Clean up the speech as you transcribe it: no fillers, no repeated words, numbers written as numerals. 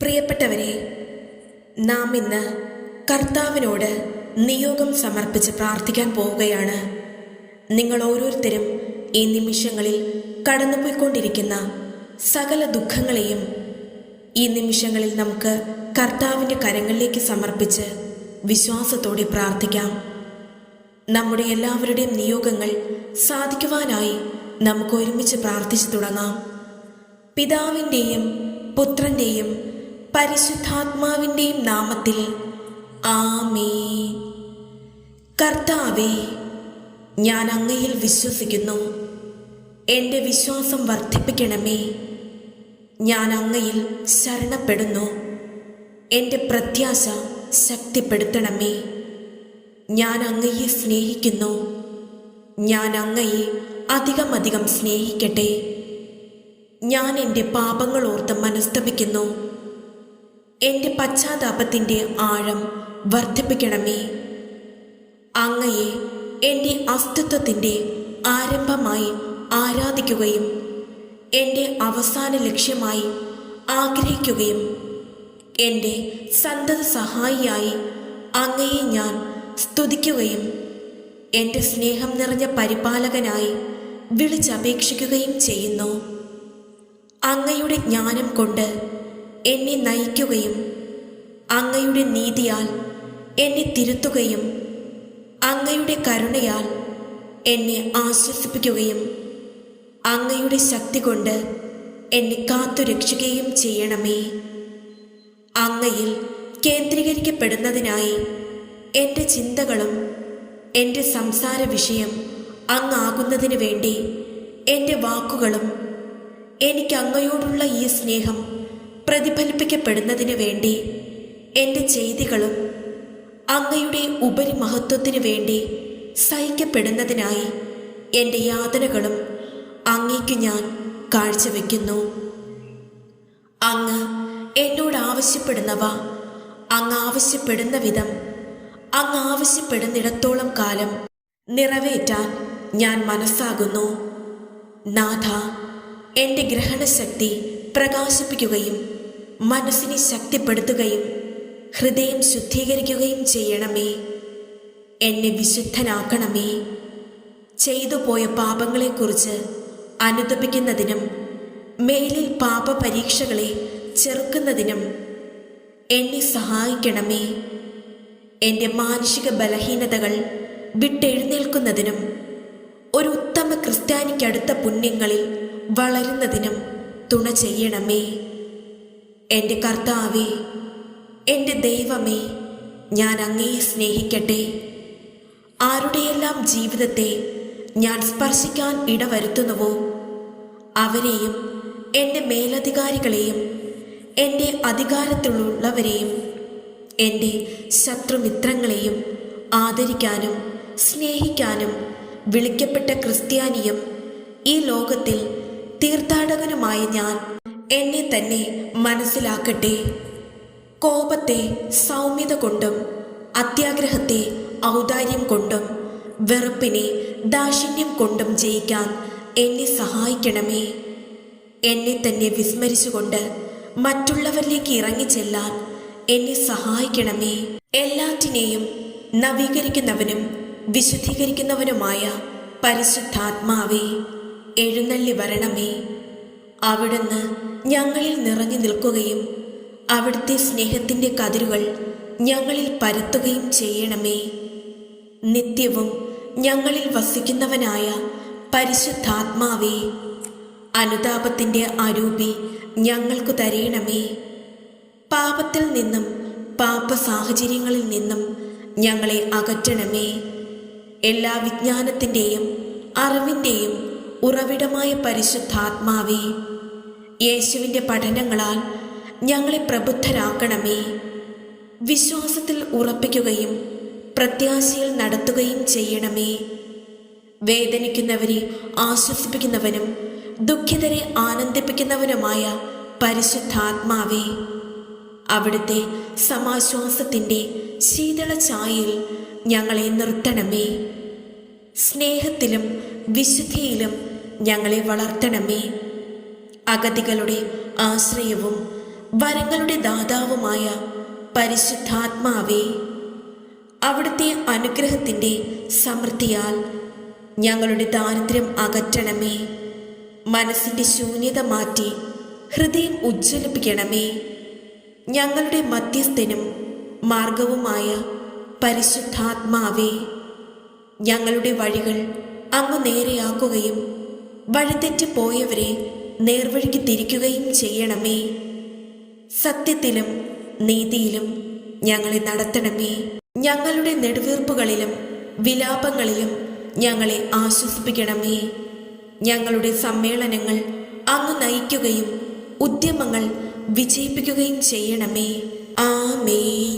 പ്രിയപ്പെട്ടവരെ, നാം ഇന്ന് കർത്താവിനോട് നിയോഗം സമർപ്പിച്ച് പ്രാർത്ഥിക്കാൻ പോവുകയാണ്. നിങ്ങൾ ഓരോരുത്തരും ഈ നിമിഷങ്ങളിൽ കടന്നുപോയിക്കൊണ്ടിരിക്കുന്ന സകല ദുഃഖങ്ങളെയും ഈ നിമിഷങ്ങളിൽ നമുക്ക് കർത്താവിൻ്റെ കരങ്ങളിലേക്ക് സമർപ്പിച്ച് വിശ്വാസത്തോടെ പ്രാർത്ഥിക്കാം. നമ്മുടെ എല്ലാവരുടെയും നിയോഗങ്ങൾ സാധിക്കുവാനായി നമുക്ക് ഒരുമിച്ച് പ്രാർത്ഥിച്ചു തുടങ്ങാം. പിതാവിൻ്റെയും പുത്രൻ്റെയും പരിശുദ്ധാത്മാവിൻ്റെയും നാമത്തിൽ ആമേൻ. കർത്താവേ, ഞാൻ അങ്ങയിൽ വിശ്വസിക്കുന്നു. എൻ്റെ വിശ്വാസം വർദ്ധിപ്പിക്കണമേ. ഞാൻ അങ്ങയിൽ ശരണപ്പെടുന്നു. എൻ്റെ പ്രത്യാശ ശക്തിപ്പെടുത്തണമേ. ഞാൻ അങ്ങയെ സ്നേഹിക്കുന്നു. ഞാൻ അങ്ങയെ അധികം സ്നേഹിക്കട്ടെ. ഞാൻ എൻ്റെ പാപങ്ങൾ ഓർത്ത് മനസ്തപിക്കുന്നു. എൻ്റെ പശ്ചാത്താപത്തിൻ്റെ ആഴം വർദ്ധിപ്പിക്കണമേ. അങ്ങയെ എൻ്റെ അസ്തിത്വത്തിൻ്റെ ആരംഭമായി ആരാധിക്കുകയും എൻ്റെ അവസാന ലക്ഷ്യമായി ആഗ്രഹിക്കുകയും എൻ്റെ സന്തത സഹായിയായി അങ്ങയെ ഞാൻ സ്തുതിക്കുകയും എൻ്റെ സ്നേഹം നിറഞ്ഞ പരിപാലകനായി വിളിച്ചപേക്ഷിക്കുകയും ചെയ്യുന്നു. അങ്ങയുടെ ജ്ഞാനം കൊണ്ട് എന്നെ നയിക്കുകയും അങ്ങയുടെ നീതിയാൽ എന്നെ തിരുത്തുകയും അങ്ങയുടെ കരുണയാൽ എന്നെ ആശ്വസിപ്പിക്കുകയും അങ്ങയുടെ ശക്തി കൊണ്ട് എന്നെ കാത്തുരക്ഷിക്കുകയും ചെയ്യണമേ. അങ്ങയിൽ കേന്ദ്രീകരിക്കപ്പെടുന്നതിനായി എൻ്റെ ചിന്തകളും എൻ്റെ സംസാര വിഷയം അങ്ങാകുന്നതിന് വേണ്ടി എൻ്റെ വാക്കുകളും എനിക്ക് അങ്ങയോടുള്ള ഈ സ്നേഹം പ്രതിഫലിപ്പിക്കപ്പെടുന്നതിന് വേണ്ടി എൻ്റെ ചെയ്തികളും അങ്ങയുടെ ഉപരിമഹത്വത്തിനു വേണ്ടി സഹിക്കപ്പെടുന്നതിനായി എൻ്റെ യാതനകളും അങ്ങേക്കു ഞാൻ കാഴ്ചവെക്കുന്നു. അങ്ങ് എന്നോട് ആവശ്യപ്പെടുന്നവ അങ്ങ് ആവശ്യപ്പെടുന്ന വിധം അങ്ങ് ആവശ്യപ്പെടുന്നിടത്തോളം കാലം നിറവേറ്റാൻ ഞാൻ മനസ്സാകുന്നു. നാഥ, എൻ്റെ ഗ്രഹണശക്തി പ്രകാശിപ്പിക്കുകയും മനസ്സിനെ ശക്തിപ്പെടുത്തുകയും ഹൃദയം ശുദ്ധീകരിക്കുകയും ചെയ്യണമേ. എന്നെ വിശുദ്ധനാക്കണമേ. ചെയ്തു പോയ പാപങ്ങളെക്കുറിച്ച് അനുതപിക്കുന്നതിനും മേലിൽ പാപപരീക്ഷകളെ ചെറുക്കുന്നതിനും എന്നെ സഹായിക്കണമേ. എൻ്റെ മാനുഷിക ബലഹീനതകൾ വിട്ടെഴുന്നേൽക്കുന്നതിനും ഒരു ഉത്തമ ക്രിസ്ത്യാനിക്കടുത്ത പുണ്യങ്ങളിൽ വളരുന്നതിനും തുണ ചെയ്യണമേ. എൻ്റെ കർത്താവേ, എൻ്റെ ദൈവമേ, ഞാൻ അങ്ങയെ സ്നേഹിക്കട്ടെ. ആരുടെയെല്ലാം ജീവിതത്തെ ഞാൻ സ്പർശിക്കാൻ ഇടവരുത്തുന്നുവോ അവരെയും എൻ്റെ മേലധികാരികളെയും എൻ്റെ അധികാരത്തിലുള്ളവരെയും എൻ്റെ ശത്രുമിത്രങ്ങളെയും ആദരിക്കാനും സ്നേഹിക്കാനും വിളിക്കപ്പെട്ട ക്രിസ്ത്യാനിയും ഈ ലോകത്തിൽ തീർത്ഥാടകനുമായ ഞാൻ എന്നെ തന്നെ മനസ്സിലാക്കട്ടെ. കോപത്തെ സൗമ്യത കൊണ്ടും അത്യാഗ്രഹത്തെ ഔദാര്യം കൊണ്ടും വെറുപ്പിനെ ദാക്ഷിണ്യം കൊണ്ടും ജയിക്കാൻ എന്നെ സഹായിക്കണമേ. എന്നെ തന്നെ വിസ്മരിച്ചുകൊണ്ട് മറ്റുള്ളവരിലേക്ക് ഇറങ്ങിച്ചെല്ലാൻ എന്നെ സഹായിക്കണമേ. എല്ലാറ്റിനെയും നവീകരിക്കുന്നവനും വിശുദ്ധീകരിക്കുന്നവനുമായ പരിശുദ്ധാത്മാവേ, എഴുന്നള്ളി വരണമേ. അവിടുന്ന് ഞങ്ങളിൽ നിറഞ്ഞു നിൽക്കുകയും അവിടുത്തെ സ്നേഹത്തിൻ്റെ കതിരുകൾ ഞങ്ങളിൽ പരത്തുകയും ചെയ്യണമേ. നിത്യവും ഞങ്ങളിൽ വസിക്കുന്നവനായ പരിശുദ്ധാത്മാവേ, അനുതാപത്തിൻ്റെ അരൂപി ഞങ്ങൾക്കു തരയണമേ. പാപത്തിൽ നിന്നും പാപ സാഹചര്യങ്ങളിൽ നിന്നും ഞങ്ങളെ അകറ്റണമേ. എല്ലാ വിജ്ഞാനത്തിൻ്റെയും അറിവിൻ്റെയും ഉറവിടമായ പരിശുദ്ധാത്മാവേ, യേശുവിൻ്റെ പഠനങ്ങളാൽ ഞങ്ങളെ പ്രബുദ്ധരാക്കണമേ. വിശ്വാസത്തിൽ ഉറപ്പിക്കുകയും പ്രത്യാശയിൽ നടത്തുകയും ചെയ്യണമേ. വേദനിക്കുന്നവരെ ആശ്വസിപ്പിക്കുന്നവനും ദുഃഖിതരെ ആനന്ദിപ്പിക്കുന്നവനുമായ പരിശുദ്ധാത്മാവേ, അവിടുത്തെ സമാശ്വാസത്തിൻ്റെ ശീതള ഛായയിൽ ഞങ്ങളെ നിർത്തണമേ. സ്നേഹത്തിലും വിശുദ്ധിയിലും ഞങ്ങളെ വളർത്തണമേ. അഗതികളുടെ ആശ്രയവും വരങ്ങളുടെ ദാതാവുമായ പരിശുദ്ധാത്മാവേ, അവിടുത്തെ അനുഗ്രഹത്തിൻ്റെ സമൃദ്ധിയാൽ ഞങ്ങളുടെ ദാരിദ്ര്യം അകറ്റണമേ. മനസ്സിൻ്റെ ശൂന്യത മാറ്റി ഹൃദയം ഉജ്ജ്വലിപ്പിക്കണമേ. ഞങ്ങളുടെ മധ്യസ്ഥനും മാർഗവുമായ പരിശുദ്ധാത്മാവേ, ഞങ്ങളുടെ വഴികൾ അങ്ങ് നേരെയാക്കുകയും വഴിതെറ്റി പോയവരെ നേർവഴിക്ക് തിരിക്കുകയും ചെയ്യണമേ. സത്യത്തിലും നീതിയിലും ഞങ്ങളെ നടത്തണമേ. ഞങ്ങളുടെ നെടുവീർപ്പുകളിലും വിലാപങ്ങളിലും ഞങ്ങളെ ആശ്വസിപ്പിക്കണമേ. ഞങ്ങളുടെ സമ്മേളനങ്ങൾ അങ്ങ് നയിക്കുകയും ഉദ്യമങ്ങൾ വിജയിപ്പിക്കുകയും ചെയ്യണമേ. ആമേൻ.